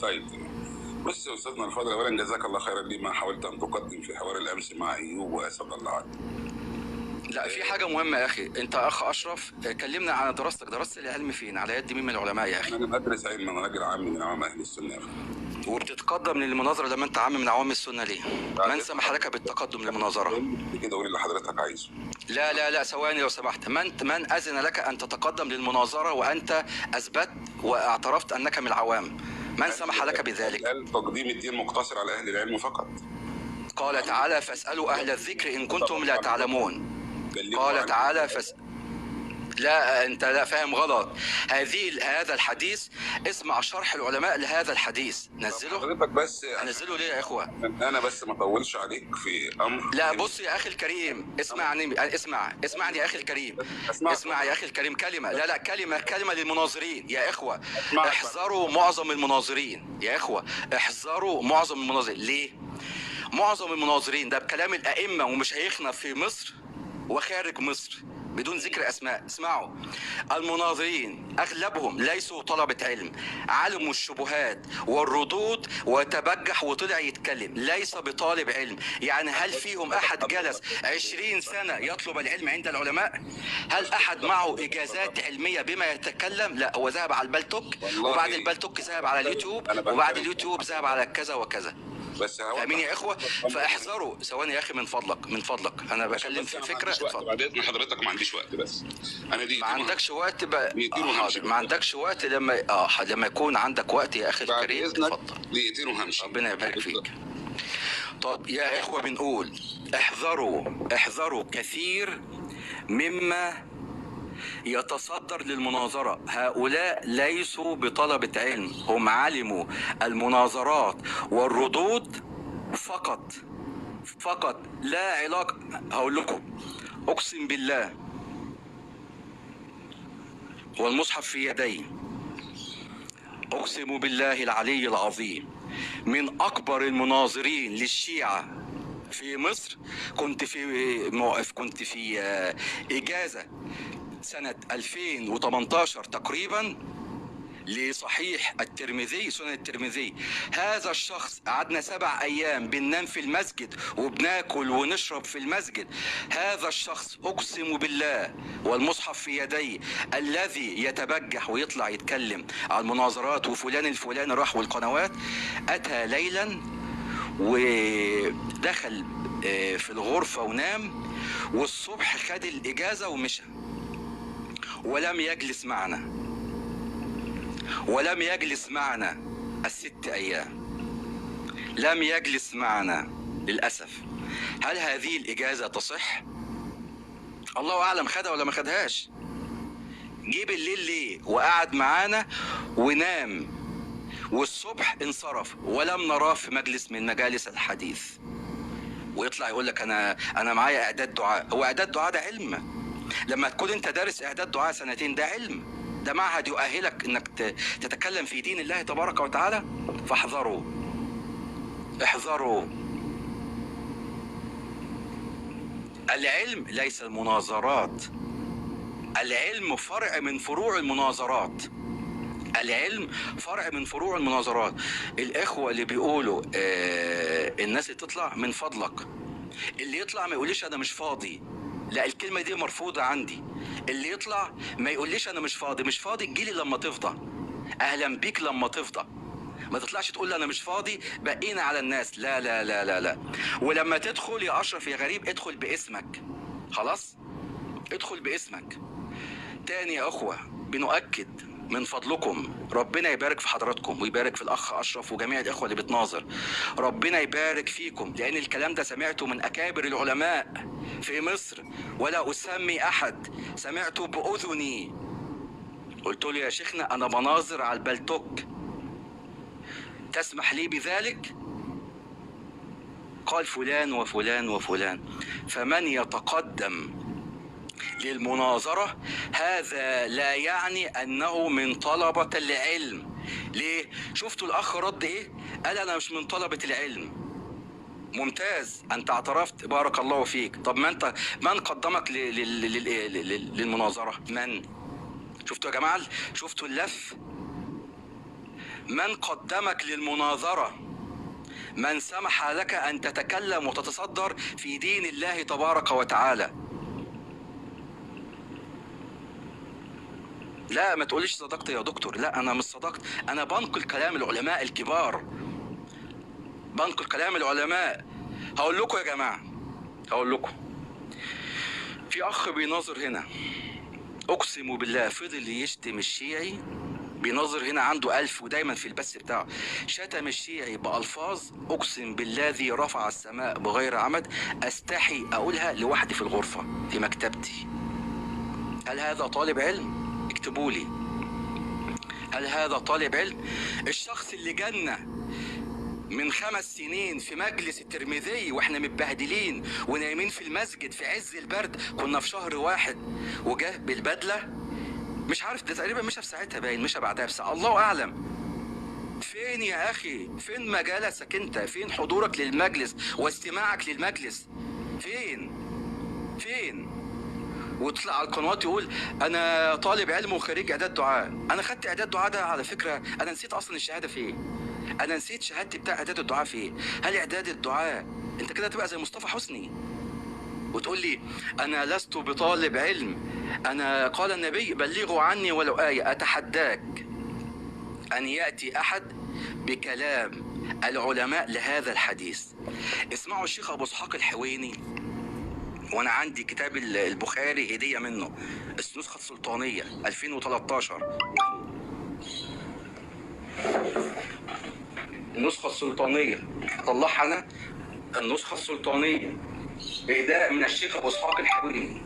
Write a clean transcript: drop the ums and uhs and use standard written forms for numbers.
طيب بص يا استاذنا الفاضل، اولا جزاك الله خيرا لما حاولت ان تقدم في حوار الامس مع ايوب واسد الله عنه. لا، في حاجة مهمة يا أخي. أنت أخ أشرف، كلمنا عن دراستك. درست العلم فين؟ على يد مين من العلماء يا أخي؟ انا بدرس علم، انا راجل عام من عوام اهل السنه. وبتتقدم للمناظرة لما أنت عام من عوام السنة ليه؟ من سمح لك بالتقدم للمناظرة؟ كده قول اللي حضرتك عايزه. لا لا لا، ثواني لو سمحت. من أذن لك أن تتقدم للمناظرة وأنت أثبت واعترفت أنك من العوام؟ من سمح لك بذلك؟ تقديم الدين مقتصر على اهل العلم فقط. قال تعالى: فاسألوا أهل الذكر إن كنتم لا تعلمون. قال تعالى لا، انت لا فاهم غلط. هذا الحديث اسمع شرح العلماء لهذا الحديث. نزله. حضرتك بس نزله ليه يا اخوة؟ انا بس ما اطولش عليك في امر. لا بص يا اخي الكريم، اسمعني يا اخي الكريم. اسمع يا اخي الكريم كلمة. لا كلمة للمناظرين يا اخوة. احذروا معظم المناظرين يا اخوة، احذروا معظم المناظرين. ليه؟ معظم المناظرين ده بكلام الائمة ومش هيخنى في مصر وخارج مصر بدون ذكر اسماء. اسمعوا، المناظرين اغلبهم ليسوا طلبة علم، علموا الشبهات والردود وتبجح وطلع يتكلم، ليس بطالب علم. يعني هل فيهم احد جلس 20 سنة يطلب العلم عند العلماء؟ هل احد معه اجازات علمية بما يتكلم؟ لا، هو ذهب على البلتوك، وبعد البلتوك ذهب على اليوتيوب، وبعد اليوتيوب ذهب على كذا وكذا. فاهمين يا اخوه؟ فاحذروا. ثواني يا اخي، من فضلك انا بكلم في فكره. اتفضل. بعد اذن حضرتك، ما عنديش وقت. بس انا دي ما عندكش وقت بقى. ما عندكش وقت. لما يكون عندك وقت يا اخي الكريم اتفضل. دقيقتين وهمشي. ربنا يبارك فيك. طب يا اخوه، بنقول احذروا كثير مما يتصدر للمناظرة. هؤلاء ليسوا بطلبة علم، هم علموا المناظرات والردود فقط، لا علاقة. هقول لكم أقسم بالله والمصحف في يدي، أقسم بالله العلي العظيم، من أكبر المناظرين للشيعة في مصر. كنت في إجازة سنة 2018 تقريبا لصحيح الترمذي، سنن الترمذي. هذا الشخص قعدنا 7 أيام بننام في المسجد وبناكل ونشرب في المسجد. هذا الشخص أقسم بالله والمصحف في يدي الذي يتبجح ويطلع يتكلم على المناظرات وفلان الفلاني راح والقنوات، أتى ليلا ودخل في الغرفة ونام، والصبح خد الإجازة ومشى، ولم يجلس معنا 6 أيام. لم يجلس معنا للأسف. هل هذه الإجازة تصح؟ الله أعلم خدها ولا ما خدهاش. جه بالليل ليه وقعد معانا ونام، والصبح انصرف ولم نراه في مجلس من مجالس الحديث. ويطلع يقول لك أنا معايا إعداد دعاء. هو إعداد دعاء ده علم؟ لما تكون انت دارس اعداد دعاء 2 ده علم، ده معهد يؤهلك انك تتكلم في دين الله تبارك وتعالى. فاحذروا، احذروا. العلم ليس المناظرات، العلم فرع من فروع المناظرات. العلم فرع من فروع المناظرات. الاخوة اللي بيقولوا الناس اللي تطلع، من فضلك اللي يطلع ما يقوليش انا مش فاضي. لا، الكلمة دي مرفوضة عندي. اللي يطلع ما يقوليش انا مش فاضي تجيلي لما تفضى. اهلا بيك لما تفضى. ما تطلعش تقول لي انا مش فاضي بقينا على الناس. لا لا لا لا لا. ولما تدخل يا اشرف يا غريب ادخل باسمك. خلاص، ادخل باسمك. تاني يا اخوة بنؤكد من فضلكم، ربنا يبارك في حضراتكم ويبارك في الاخ اشرف وجميع الاخوه اللي بتناظر. ربنا يبارك فيكم، لان الكلام ده سمعته من اكابر العلماء في مصر ولا اسمي احد. سمعته باذني. قلت له يا شيخنا انا بناظر على البلتوك، تسمح لي بذلك؟ قال فلان وفلان وفلان. فمن يتقدم للمناظرة هذا لا يعني أنه من طلبة العلم. ليه؟ شفتوا الأخ رد إيه؟ قال أنا مش من طلبة العلم. ممتاز، أنت اعترفت، بارك الله فيك. طب من قدمك للمناظرة؟ من؟ شفتوا يا جماعة؟ شفتوا اللف؟ من قدمك للمناظرة؟ من سمح لك أن تتكلم وتتصدر في دين الله تبارك وتعالى؟ لا ما تقوليش صدقت يا دكتور، لا أنا مش صدقت، أنا بنقل كلام العلماء الكبار، بنقل كلام العلماء. هقول لكم يا جماعة، هقول لكم، في أخ بيناظر هنا، أقسم بالله فضل يشتم الشيعي، بيناظر هنا عنده 1000 ودايما في البث بتاعه شتم الشيعي بألفاظ أقسم بالذي رفع السماء بغير عمد أستحي أقولها لوحدي في الغرفة في مكتبتي. هل هذا طالب علم؟ اكتبوا لي، هل هذا طالب علم؟ الشخص اللي جنة من 5 سنين في مجلس الترمذي واحنا متبهدلين ونايمين في المسجد في عز البرد، كنا في شهر 1 وجه بالبدلة، مش عارف ده تقريبا مشى في ساعتها، باين مشى بعدها بساعة، الله أعلم. فين يا أخي؟ فين مجالسك أنت؟ فين حضورك للمجلس واستماعك للمجلس؟ فين؟ فين؟ وتطلع على القناة يقول أنا طالب علم وخريج إعداد دعاء. أنا خدت إعداد دعاء ده على فكرة، أنا نسيت أصلا الشهادة فيه، أنا نسيت شهادتي بتاع إعداد الدعاء فيه. هل إعداد الدعاء أنت كده تبقى زي مصطفى حسني وتقول لي أنا لست بطالب علم، أنا قال النبي بلغوا عني ولو آية. أتحداك أن يأتي أحد بكلام العلماء لهذا الحديث. اسمعوا الشيخ أبو إسحاق الحويني، وأنا عندي كتاب البخاري هدية منه، النسخة السلطانية 2013، النسخة السلطانية هطلعها أنا، النسخة السلطانية إهداء من الشيخ أبو إسحاق الحويني.